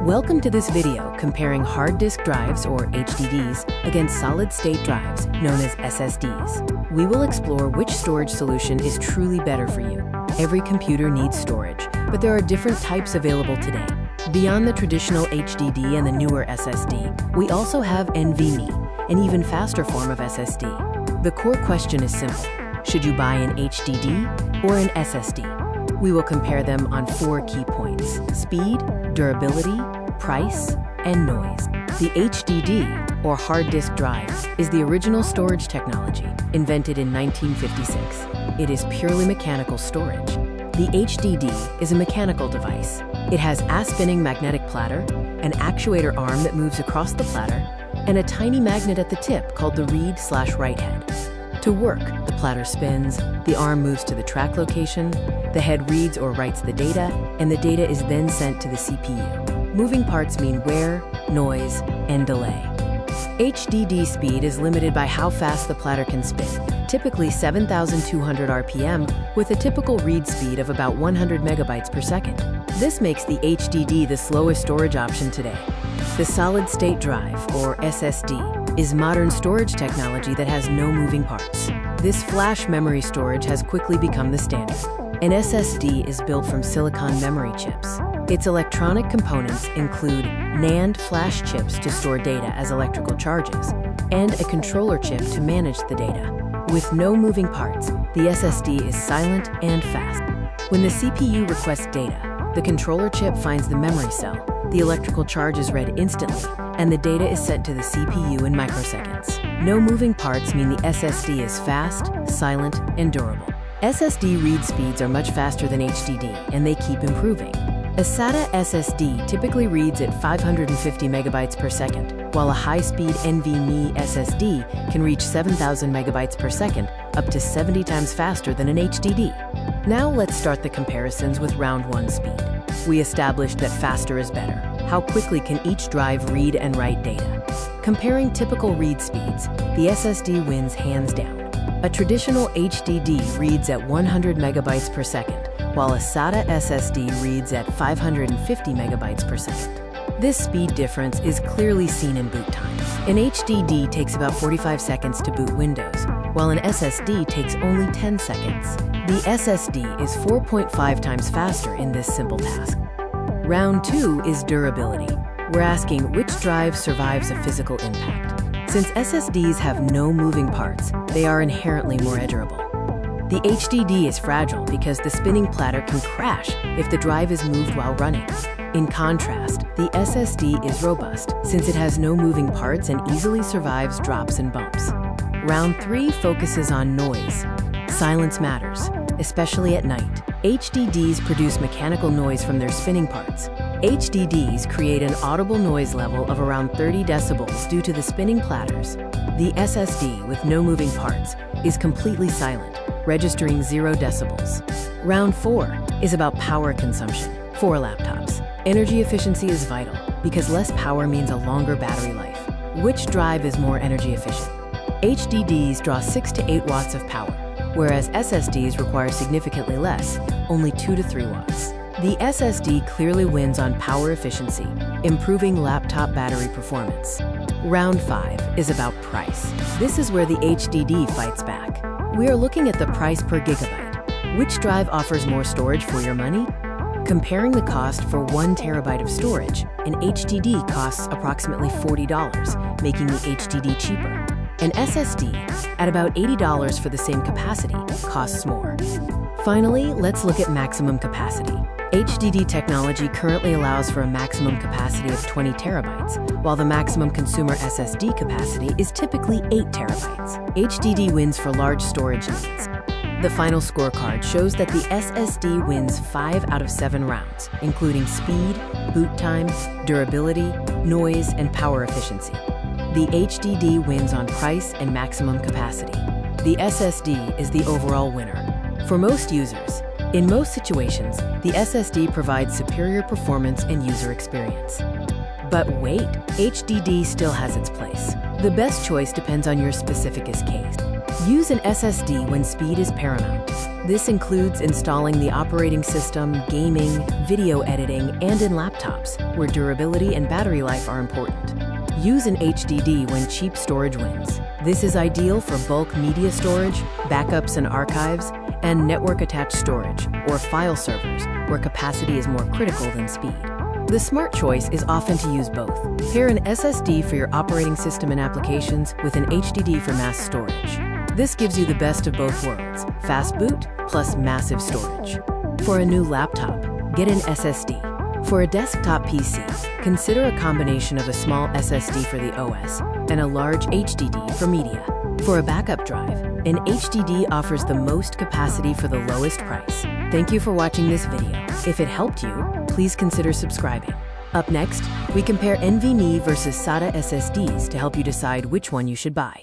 Welcome to this video comparing hard disk drives, or HDDs, against solid-state drives, known as SSDs. We will explore which storage solution is truly better for you. Every computer needs storage, but there are different types available today. Beyond the traditional HDD and the newer SSD, we also have NVMe, an even faster form of SSD. The core question is simple: should you buy an HDD or an SSD? We will compare them on 4 key points: speed, durability, price, and noise. The HDD, or hard disk drive, is the original storage technology, invented in 1956. It is purely mechanical storage. The HDD is a mechanical device. It has a spinning magnetic platter, an actuator arm that moves across the platter, and a tiny magnet at the tip called the read/write head. To work, the platter spins, the arm moves to the track location, the head reads or writes the data, and the data is then sent to the CPU. Moving parts mean wear, noise, and delay. HDD speed is limited by how fast the platter can spin, typically 7,200 RPM, with a typical read speed of about 100 megabytes per second. This makes the HDD the slowest storage option today. The solid-state drive, or SSD, is modern storage technology that has no moving parts. This flash memory storage has quickly become the standard. An SSD is built from silicon memory chips. Its electronic components include NAND flash chips to store data as electrical charges, and a controller chip to manage the data. With no moving parts, the SSD is silent and fast. When the CPU requests data, the controller chip finds the memory cell, the electrical charge is read instantly, and the data is sent to the CPU in microseconds. No moving parts mean the SSD is fast, silent, and durable. SSD read speeds are much faster than HDD, and they keep improving. A SATA SSD typically reads at 550 megabytes per second, while a high-speed NVMe SSD can reach 7,000 megabytes per second, up to 70 times faster than an HDD. Now let's start the comparisons with round 1 speed. We established that faster is better. How quickly can each drive read and write data? Comparing typical read speeds, the SSD wins hands down. A traditional HDD reads at 100 megabytes per second, while a SATA SSD reads at 550 megabytes per second. This speed difference is clearly seen in boot time. An HDD takes about 45 seconds to boot Windows, while an SSD takes only 10 seconds. The SSD is 4.5 times faster in this simple task. Round 2 is durability. We're asking which drive survives a physical impact. Since SSDs have no moving parts, they are inherently more durable. The HDD is fragile because the spinning platter can crash if the drive is moved while running. In contrast, the SSD is robust since it has no moving parts and easily survives drops and bumps. Round 3 focuses on noise. Silence matters, especially at night. HDDs produce mechanical noise from their spinning parts. HDDs create an audible noise level of around 30 decibels due to the spinning platters. The SSD, with no moving parts, is completely silent, registering 0 decibels. Round 4 is about power consumption. For laptops, energy efficiency is vital because less power means a longer battery life. Which drive is more energy efficient? HDDs draw 6 to 8 watts of power, whereas SSDs require significantly less, only 2 to 3 watts. The SSD clearly wins on power efficiency, improving laptop battery performance. Round 5 is about price. This is where the HDD fights back. We are looking at the price per gigabyte. Which drive offers more storage for your money? Comparing the cost for 1 terabyte of storage, an HDD costs approximately $40, making the HDD cheaper. An SSD, at about $80 for the same capacity, costs more. Finally, let's look at maximum capacity. HDD technology currently allows for a maximum capacity of 20 terabytes, while the maximum consumer SSD capacity is typically 8 terabytes. HDD wins for large storage needs. The final scorecard shows that the SSD wins 5 out of 7 rounds, including speed, boot time, durability, noise, and power efficiency. The HDD wins on price and maximum capacity. The SSD is the overall winner. For most users, in most situations, the SSD provides superior performance and user experience. But wait, HDD still has its place. The best choice depends on your specific case. Use an SSD when speed is paramount. This includes installing the operating system, gaming, video editing, and in laptops, where durability and battery life are important. Use an HDD when cheap storage wins. This is ideal for bulk media storage, backups and archives, and network-attached storage, or file servers, where capacity is more critical than speed. The smart choice is often to use both. Pair an SSD for your operating system and applications with an HDD for mass storage. This gives you the best of both worlds, fast boot plus massive storage. For a new laptop, get an SSD. For a desktop PC, consider a combination of a small SSD for the OS and a large HDD for media. For a backup drive, an HDD offers the most capacity for the lowest price. Thank you for watching this video. If it helped you, please consider subscribing. Up next, we compare NVMe versus SATA SSDs to help you decide which one you should buy.